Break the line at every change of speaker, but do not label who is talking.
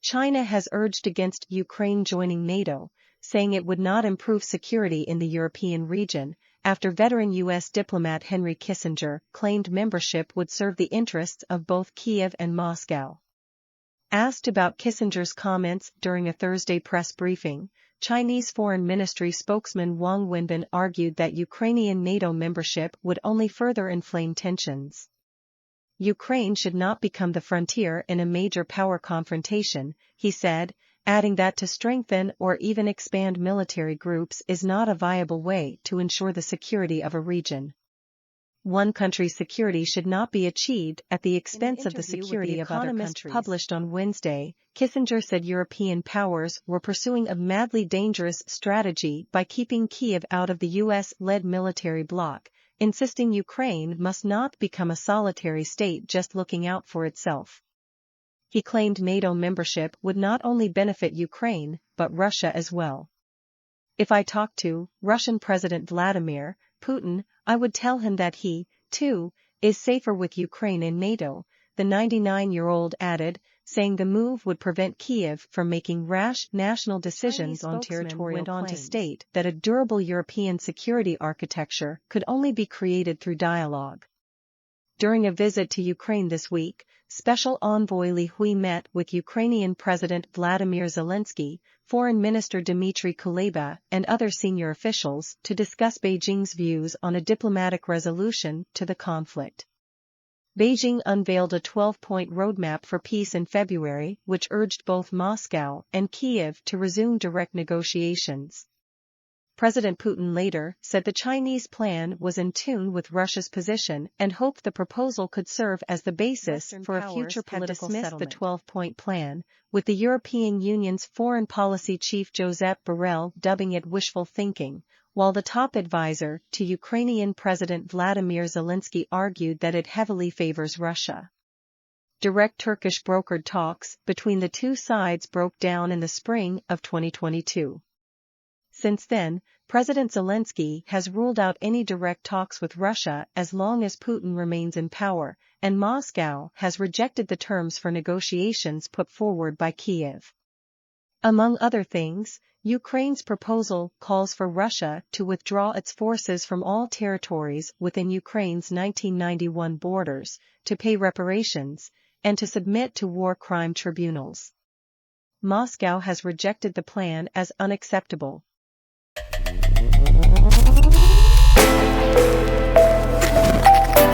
China has urged against Ukraine joining NATO, saying it would not improve security in the European region, after veteran U.S. diplomat Henry Kissinger claimed membership would serve the interests of both Kiev and Moscow. Asked about Kissinger's comments during a Thursday press briefing, Chinese Foreign Ministry spokesman Wang Wenbin argued that Ukrainian NATO membership would only further inflame tensions. Ukraine should not become the frontier in a major power confrontation, he said, adding that to strengthen or even expand military groups is not a viable way to ensure the security of a region. One country's security should not be achieved at the expense of the security of other countries. Published on Wednesday, Kissinger said European powers were pursuing a madly dangerous strategy by keeping Kiev out of the U.S.-led military bloc, insisting Ukraine must not become a solitary state just looking out for itself. He claimed NATO membership would not only benefit Ukraine, but Russia as well. If I talked to Russian President Vladimir Putin, I would tell him that he, too, is safer with Ukraine in NATO, the 99-year-old added, saying the move would prevent Kiev from making rash national decisions on territorial claims. Went on to state that a durable European security architecture could only be created through dialogue. During a visit to Ukraine this week, Special Envoy Li Hui met with Ukrainian President Vladimir Zelensky, Foreign Minister Dmitry Kuleba, and other senior officials to discuss Beijing's views on a diplomatic resolution to the conflict. Beijing unveiled a 12-point roadmap for peace in February, which urged both Moscow and Kiev to resume direct negotiations. President Putin later said the Chinese plan was in tune with Russia's position and hoped the proposal could serve as the basis for a future political settlement. The 12-point plan, with the European Union's foreign policy chief Josep Borrell dubbing it wishful thinking, while the top advisor to Ukrainian President Vladimir Zelensky argued that it heavily favors Russia. Direct Turkish brokered talks between the two sides broke down in the spring of 2022. Since then, President Zelensky has ruled out any direct talks with Russia as long as Putin remains in power, and Moscow has rejected the terms for negotiations put forward by Kiev. Among other things, Ukraine's proposal calls for Russia to withdraw its forces from all territories within Ukraine's 1991 borders, to pay reparations, and to submit to war crime tribunals. Moscow has rejected the plan as unacceptable.